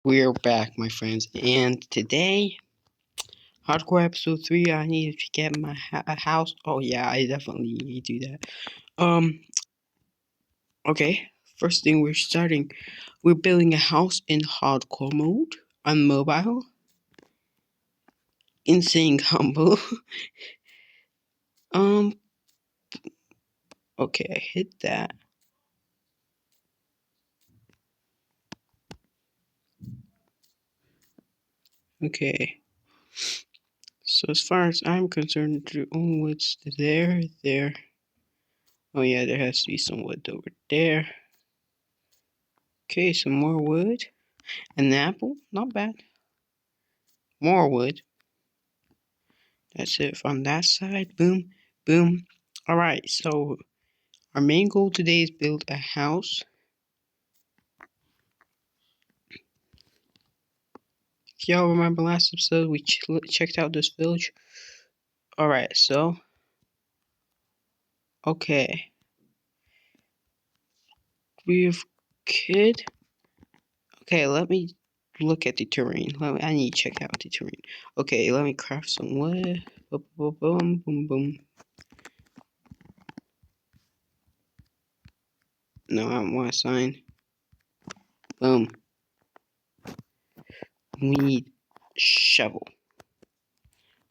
We're back, my friends, and today, Hardcore Episode 3, I need to get my house. Oh yeah, I definitely need to do that. Okay, first thing we're building a house in Hardcore mode on mobile. Insane combo. Okay, I hit that. Okay. So as far as I'm concerned, what's there. Oh yeah, there has to be some wood over there. Okay, some more wood. An apple, not bad. More wood. That's it on that side. Boom, boom. Alright, so our main goal today is build a house. If y'all remember last episode, we checked out this village. Alright, so. Okay. We've kid. Okay, let me look at the terrain. I need to check out the terrain. Okay, let me craft some wood. Boom, boom, boom, boom, boom. No, I don't want a sign. Boom. We need shovel.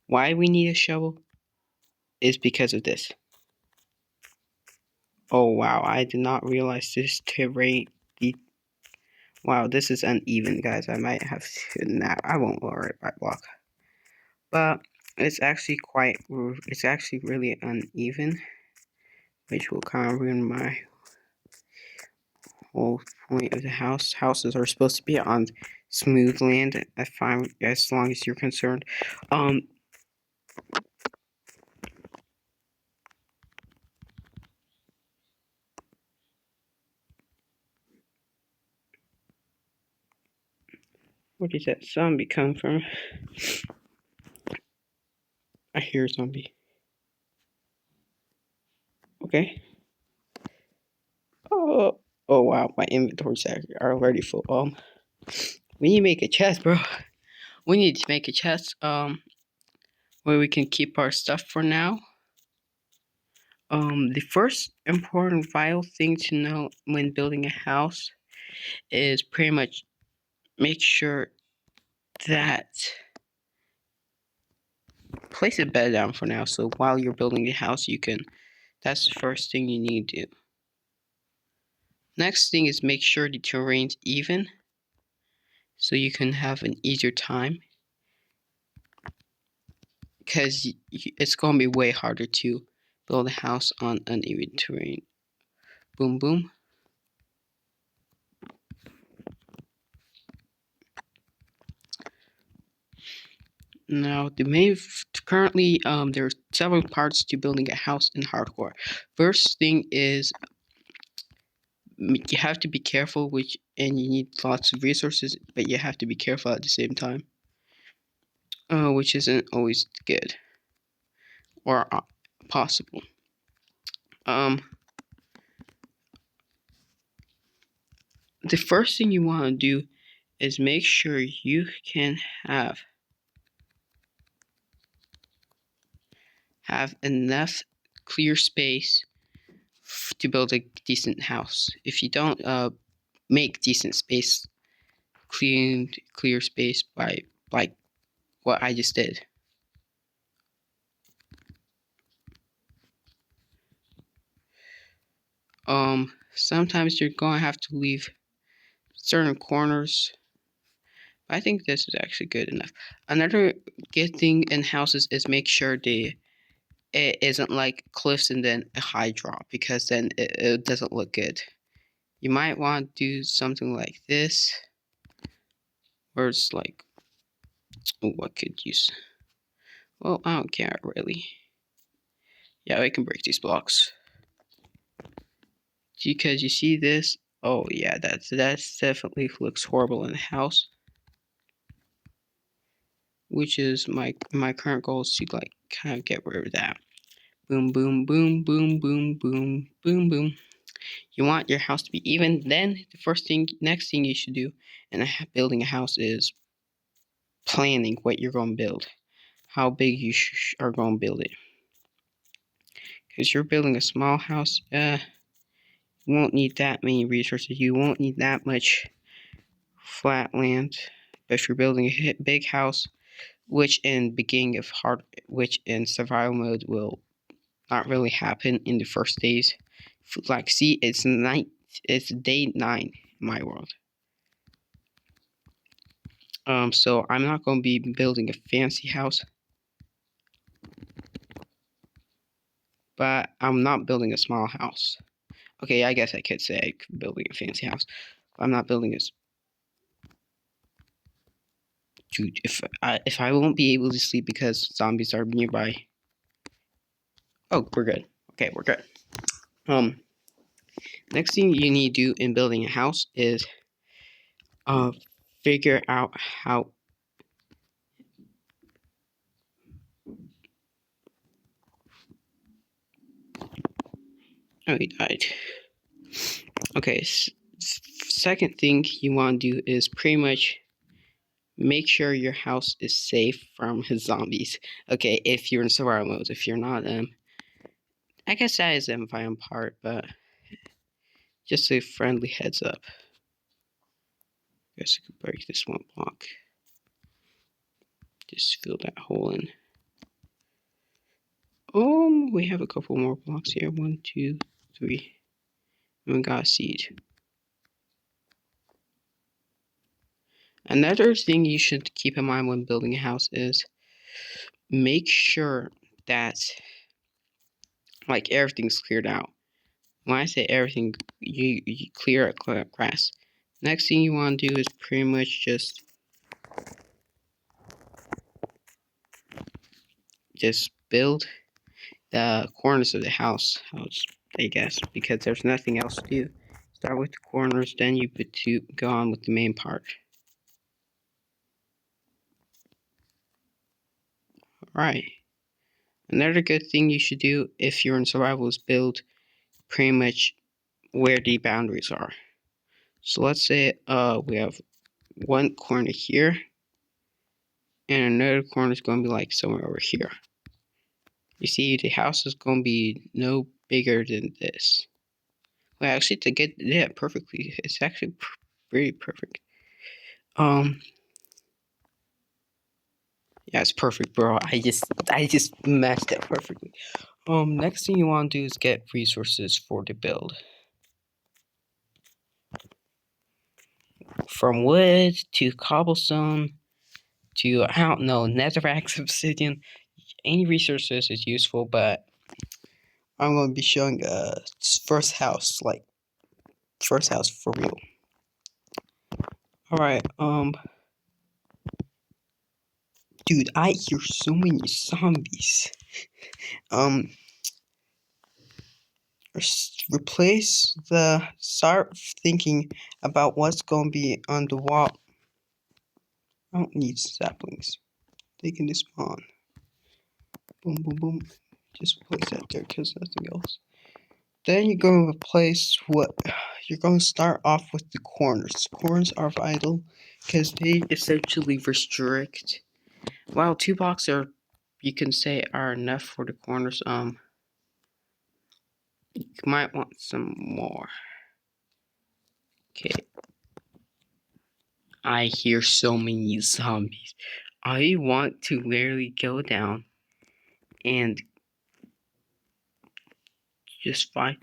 Why we need a shovel is because of this. Oh wow, I did not realize this terrain. Wow, this is uneven, guys. I might have to. Nah, I won't lower it by block. But it's actually really uneven, which will kind of ruin my whole point of the house. Houses are supposed to be on smooth land, as long as you're concerned. Where did that zombie come from? I hear a zombie. Okay. Oh wow, my inventory's already full. We need to make a chest, bro. We need to make a chest, where we can keep our stuff for now. The first important vital thing to know when building a house is pretty much make sure that place a bed down for now. So while you're building the house, that's the first thing you need to do. Next thing is make sure the terrain's even, so you can have an easier time. Because it's going to be way harder to build a house on uneven terrain. Boom, boom. Now, currently, there are several parts to building a house in hardcore. First thing is you have to be careful, and you need lots of resources, but you have to be careful at the same time, which isn't always good or possible. The first thing you want to do is make sure you can have enough clear space to build a decent house. If you don't make decent space, clear space by like what I just did, sometimes you're gonna have to leave certain corners. I think this is actually good enough. Another good thing in houses is make sure it isn't like cliffs and then a high drop, because then it doesn't look good. You might want to do something like this, where it's like, what could use? Well, I don't care really. Yeah, we can break these blocks. Because you see this? Oh yeah, that's definitely looks horrible in the house. Which is my current goal is to kind of get rid of that. Boom, boom, boom, boom, boom, boom, boom, boom. You want your house to be even. Then the next thing you should do in building a house is planning what you're going to build, how big you are going to build it. Because you're building a small house, you won't need that many resources. You won't need that much flat land. But if you're building a big house, which in survival mode will not really happen in the first days. Like, see, it's day 9 in my world. So I'm not going to be building a fancy house, but I'm not building a small house. Okay, I guess I could say I'm building a fancy house, but I'm not building this. Dude, if I won't be able to sleep because zombies are nearby. Oh, we're good. Okay, we're good. Next thing you need to do in building a house is figure out how. Oh, he died. Okay, second thing you want to do is pretty much make sure your house is safe from zombies. Okay, if you're in survival mode. If you're not, I guess that is the fun part, but just a friendly heads up. I guess I could break this one block. Just fill that hole in. We have a couple more blocks here. 1, 2, 3. And we got a seed. Another thing you should keep in mind when building a house is make sure that like everything's cleared out. When I say everything, you clear out grass. Next thing you want to do is pretty much just build the corners of the house, I guess, because there's nothing else to do. Start with the corners, then you go on with the main part. Alright. Another good thing you should do if you're in survival is build pretty much where the boundaries are. So let's say we have one corner here, and another corner is going to be like somewhere over here. You see, the house is going to be no bigger than this. Well, actually, to get it perfectly, it's actually pretty perfect. Yeah, it's perfect, bro. I just matched it perfectly. Next thing you want to do is get resources for the build. From wood to cobblestone to, I don't know, netherrack, obsidian. Any resources is useful, but I'm going to be showing first house for real. Alright, dude, I hear so many zombies. Start thinking about what's going to be on the wall. I don't need saplings. They can despawn. Boom, boom, boom. Just place that there because nothing else. Then you're going to replace you're going to start off with the corners. Corners are vital because they essentially restrict. While 2 blocks you can say are enough for the corners. You might want some more. Okay. I hear so many zombies. I want to literally go down and just fight.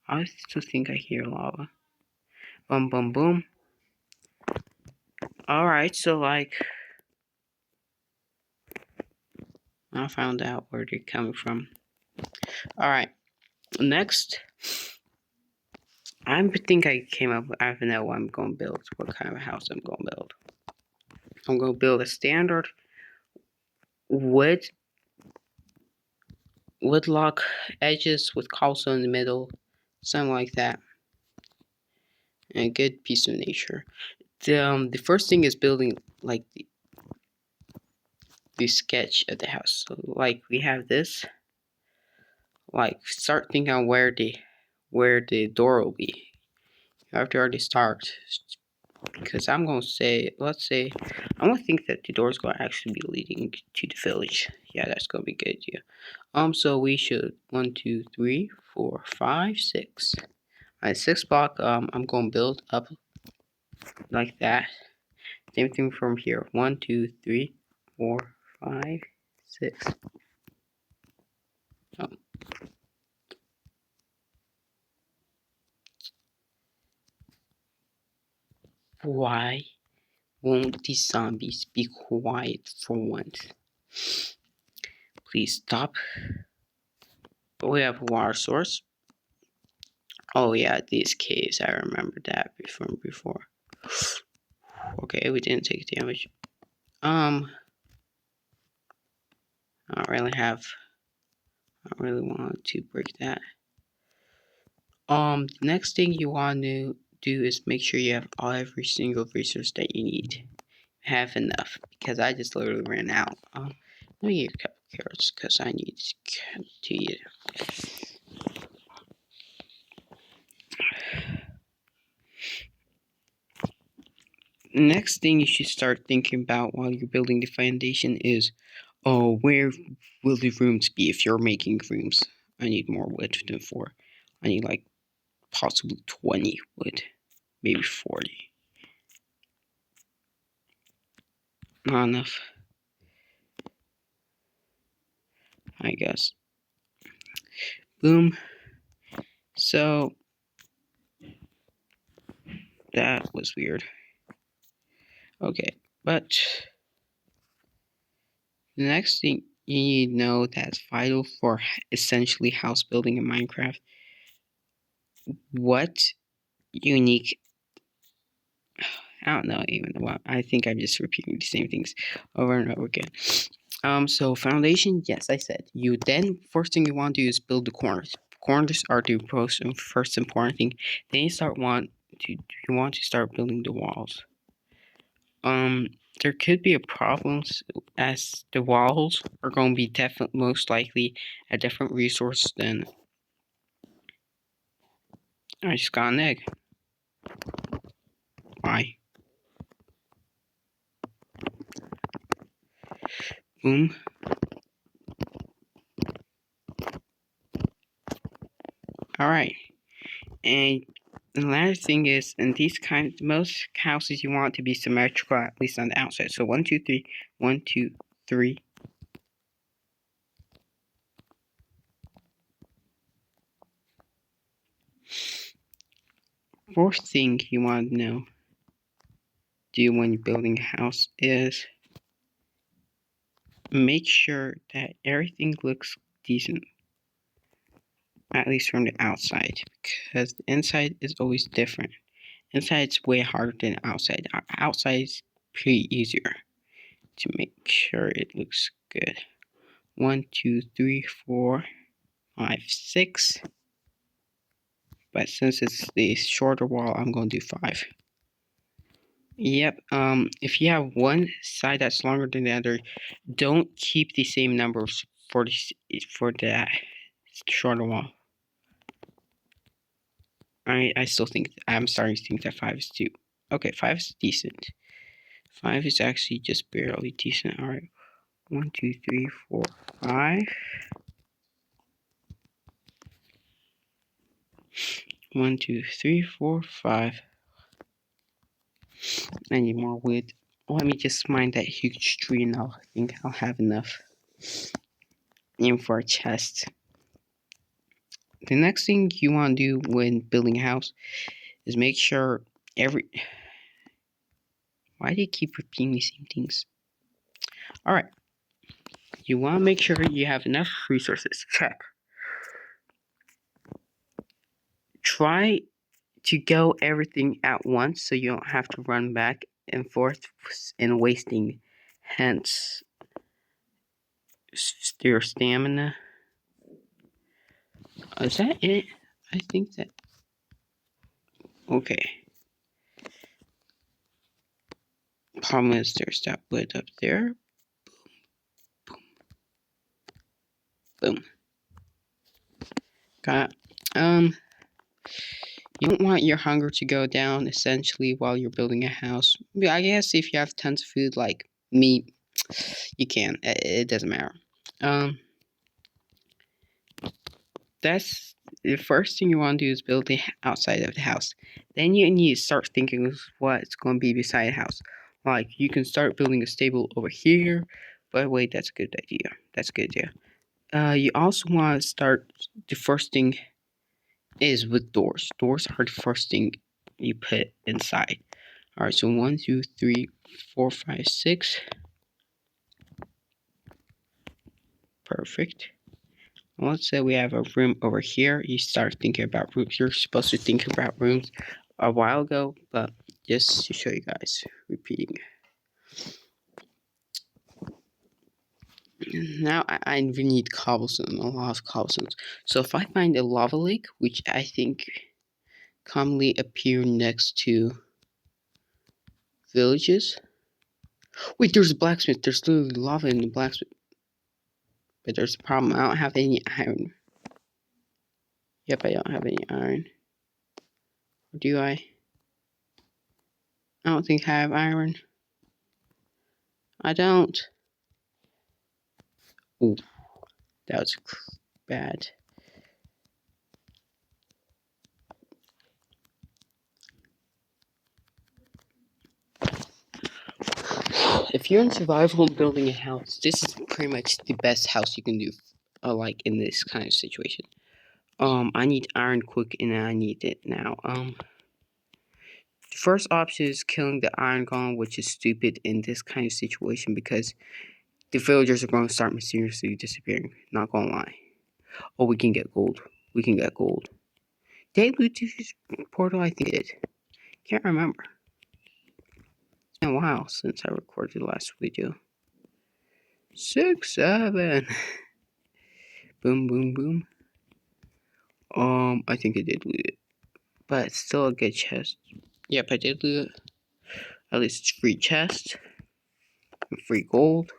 I still think I hear lava. Boom, boom, boom. Alright, so like, I found out where they're coming from. Alright, next, I think I came up with, I know what I'm going to build, what kind of house I'm going to build. I'm going to build a standard woodlock edges with cobblestone in the middle, something like that. And a good piece of nature. The first thing is building like the sketch of the house. So like we have this like start thinking on where the door will be. You have to already start. Because I'm gonna say, let's say, I'm gonna think that the door is gonna actually be leading to the village. Yeah, that's gonna be good. Yeah. So we should 1, 2, 3, 4, 5, 6. Alright, 6 block. I'm gonna build up like that. Same thing from here. 1, 2, 3, 4, 5, 6. Why won't these zombies be quiet for once? Please stop. But we have a water source. Oh yeah, these caves. I remember that from before. Okay, we didn't take damage. I don't really want to break that. The next thing you want to do is make sure you have every single resource that you need. Have enough, because I just literally ran out. Let me eat a couple carrots, because I need to eat it. Next thing you should start thinking about while you're building the foundation is, oh, where will the rooms be if you're making rooms? I need more wood than 4. I need like possibly 20 wood, maybe 40. Not enough, I guess. Boom. So that was weird. Okay, but the next thing you need to know that's vital for essentially house building in Minecraft. What unique, I don't know even what, I think I'm just repeating the same things over and over again. So foundation, yes, I said. You then, first thing you want to do is build the corners. Corners are the first important thing. Then you want to start building the walls. There could be a problem as the walls are going to be most likely a different resource than. I just got an egg. Why? Boom. Alright. And the last thing is, in these most houses you want to be symmetrical, at least on the outside. So 1, 2, 3, 1, 2, 3. Fourth thing you want to do when you're building a house is make sure that everything looks decent, at least from the outside, because the inside is always different. Inside's way harder than outside. Outside's pretty easier to make sure it looks good. 1, 2, 3, 4, 5, 6. But since it's the shorter wall, I'm going to do 5. Yep. If you have one side that's longer than the other, don't keep the same numbers for the shorter wall. I still think I'm starting to think that 5 is too. Okay, 5 is decent. 5 is actually just barely decent. All right. 1, 2, 3, 4, 5. 1, 2, 3, 4, 5. I need more wood. Let me just mine that huge tree and I think I'll have enough. Aim for a chest. The next thing you want to do when building a house is make sure why do you keep repeating the same things? Alright. You want to make sure you have enough resources. Check. Try to go everything at once so you don't have to run back and forth and wasting hence your stamina. Is that it? I think that. Okay. Problem is there's that wood up there. Boom. Boom. Boom. Got you don't want your hunger to go down essentially while you're building a house. I guess if you have tons of food like meat, you can. It doesn't matter. Um, that's the first thing you want to do is build the outside of the house. Then you need to start thinking of what's going to be beside the house. Like you can start building a stable over here. But wait, that's a good idea. That's a good idea. You also want to start. The first thing is with doors. Doors are the first thing you put inside. All right, so 1, 2, 3, 4, 5, 6. Perfect. Let's say we have a room over here. You start thinking about rooms. You're supposed to think about rooms a while ago, but just to show you guys, repeating. Now I need cobblestone, a lot of cobblestones. So if I find a lava lake, which I think commonly appear next to villages. Wait, there's a blacksmith. There's literally lava in the blacksmith. But there's a problem. I don't have any iron. Yep, I don't have any iron. Or do I? I don't think I have iron. I don't. Ooh, that was bad. If you're in survival and building a house, this is pretty much the best house you can do. Like in this kind of situation. I need iron quick, and I need it now. The first option is killing the iron golem, which is stupid in this kind of situation because the villagers are going to start mysteriously disappearing. Not gonna lie. Oh, we can get gold. We can get gold. Did I loot this portal? I think I did. Can't remember. It's been a while since I recorded the last video. 6, 7. Boom, boom, boom. I think I did loot it. But it's still a good chest. Yep, I did loot it. At least it's free chest. And free gold.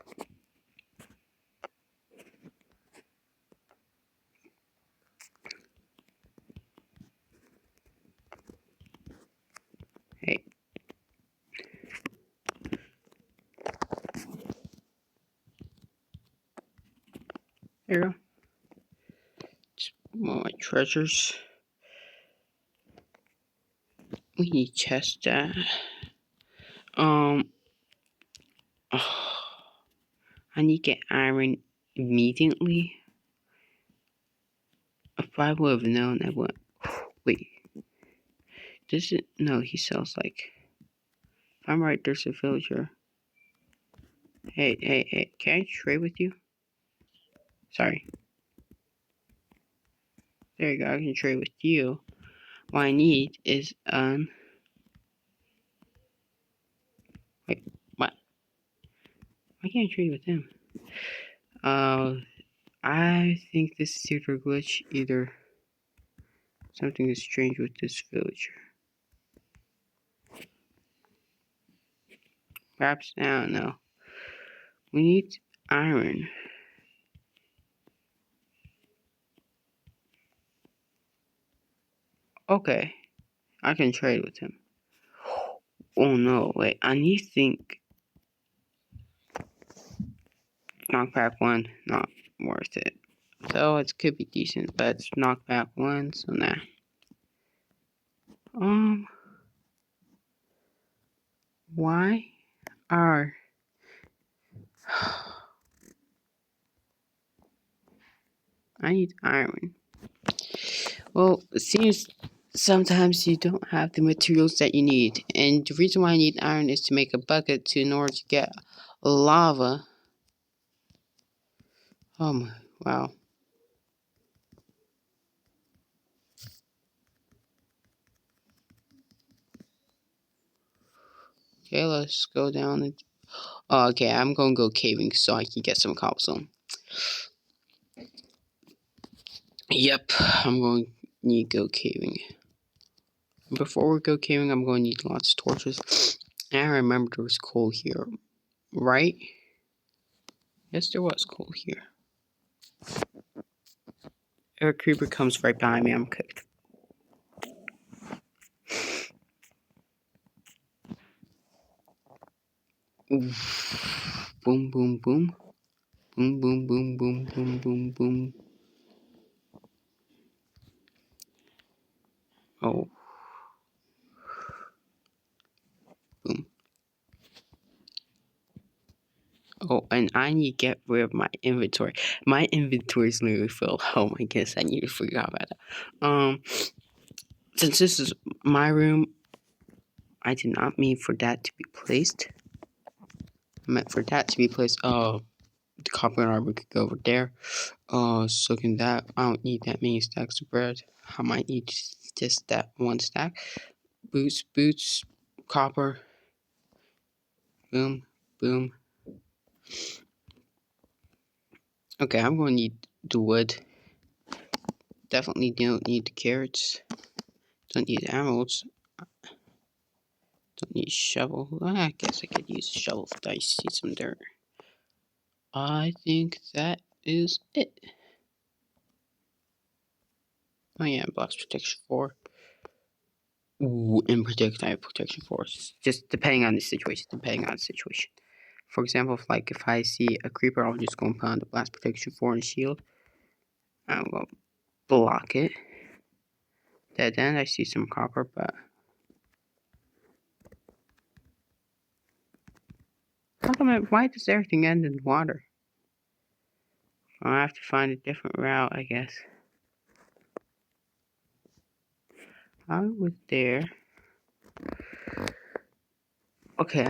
Hey. There you go. Just more my treasures. We need chest. Oh, I need to get iron immediately. If I would have known, I would. Wait. Does it? No, he sells like. If I'm right, there's a villager. Hey, hey, hey. Can I trade with you? Sorry. There you go. I can trade with you. What I need is, Wait, what? Why can't I trade with him? I think this is either a glitch, either something is strange with this villager. Perhaps, I don't know. We need iron. Okay, I can trade with him. Oh no, wait, I need to think. Knockback 1, not worth it. So it could be decent, but it's knockback 1, so nah. Why are I need iron? Well, it seems sometimes you don't have the materials that you need, and the reason why I need iron is to make a bucket in order to get lava. Wow. Okay, let's go down and okay, I'm gonna go caving so I can get some cobblestone. Yep, I'm going to need to go caving. Before we go caving, I'm going to need lots of torches. And I remember there was coal here, right? Yes, there was coal here. If a creeper comes right behind me, I'm cooked. Oof. Boom, boom, boom. Boom, boom, boom, boom, boom, boom, boom. Oh. Boom. Oh, and I need to get rid of my inventory. My inventory is literally full. Oh my goodness, I need to figure out about that. Since this is my room, I did not mean for that to be placed. I meant for that to be placed. Oh, the copper and armor could go over there. So can that. I don't need that many stacks of bread. I might need just that one stack. Boots, copper. Boom, boom. Okay, I'm going to need the wood. Definitely don't need the carrots. Don't need emeralds. Don't need shovel. I guess I could use a shovel if I see some dirt. I think that is it. Oh yeah, blocks protection 4. Ooh, and projectile protection 4. Just depending on the situation. For example, if I see a creeper, I'll just go and put on the blast protection 4 and shield. I'm gonna block it. Dead end. I see some copper, but why does everything end in water? I'll have to find a different route, I guess. I was there. Okay,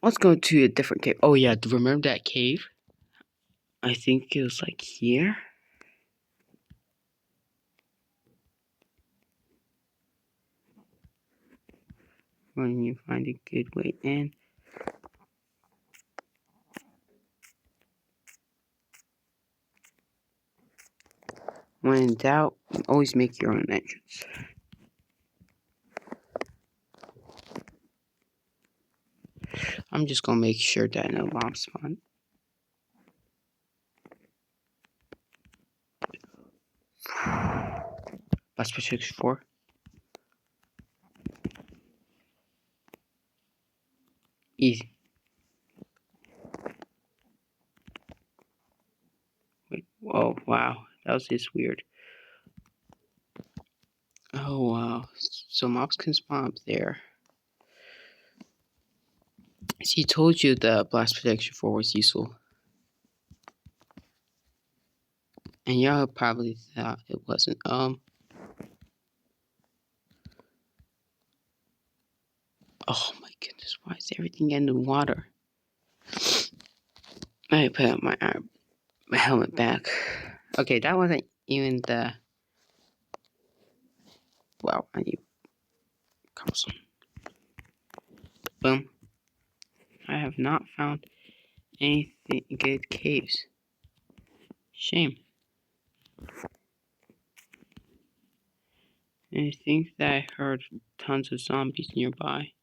let's go to a different cave. Oh yeah, remember that cave? I think it was like here. When you find a good way in. When in doubt, always make your own entrance. I'm just gonna make sure that no mobs spawn. That's for 64. Easy. Wait, whoa, wow. That was just weird. Oh, wow. So mobs can spawn up there. See, told you the blast protection 4 was useful. And y'all probably thought it wasn't. Oh my goodness, why is everything in the water? I put my helmet back. Okay, that wasn't even the. Wow, I need cobblestone. Boom. I have not found anything good caves. Shame. And I think that I heard tons of zombies nearby.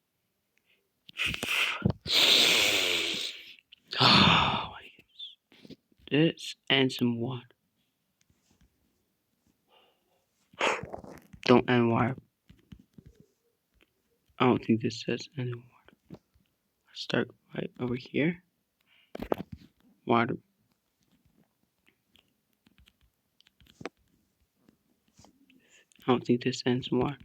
Oh my goodness. This and some water. Don't end water. I don't think this says end water. Start right over here. Water. I don't think this ends water.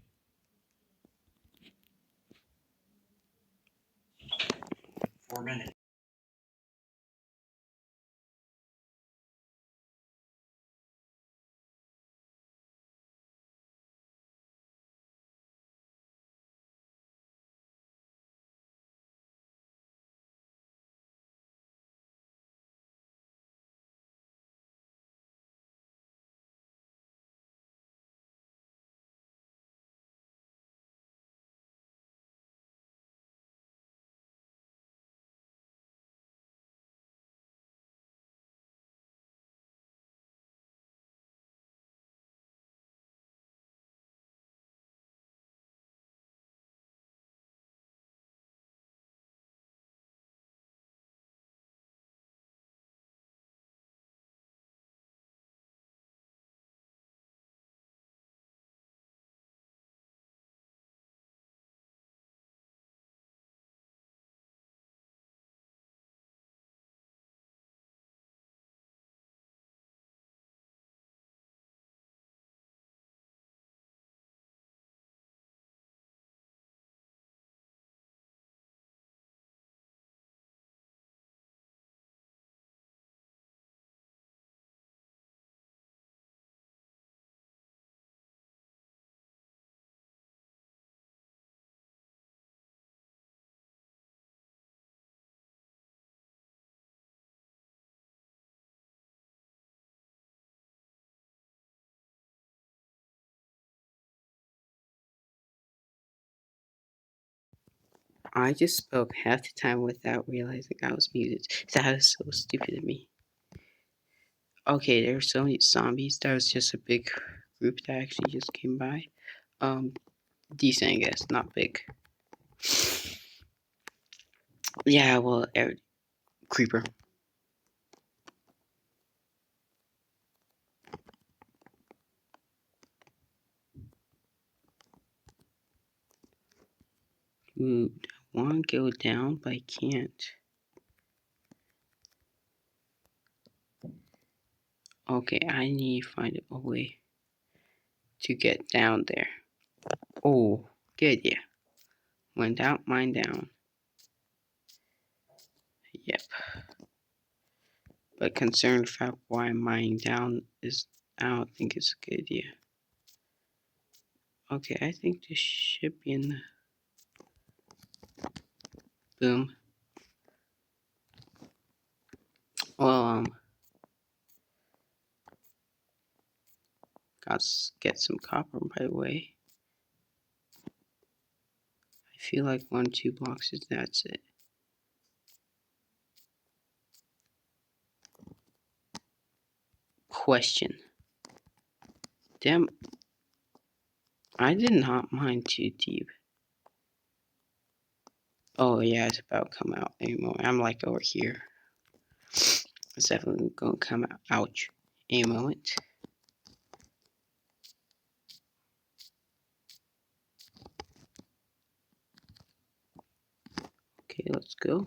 I just spoke half the time without realizing I was muted. That was so stupid of me. Okay, there were so many zombies. That was just a big group that actually just came by. Um, Decent, I guess, not big. Yeah, well, creeper. Ooh, I want to go down, but I can't. Okay, I need to find a way to get down there. Oh, good idea. Went down, mine down. Yep. But concerned fact why I'm mining down is I don't think it's a good idea. Okay, I think this should be in the boom. Well, got to get some copper by the way. I feel like 1-2 blocks is that's it. Question. Damn, I did not mine too deep. Oh yeah, it's about to come out anymore. I'm like over here. It's definitely gonna come out. Ouch. Any moment. Okay, let's go.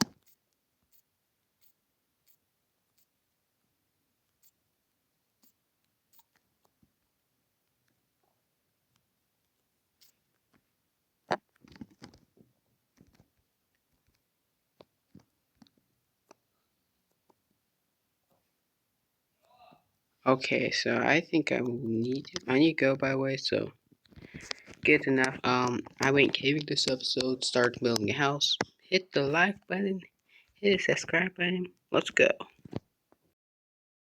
Okay, so I think I need to go by the way, so good enough. I went caving this episode, start building a house. Hit the like button, hit the subscribe button. Let's go.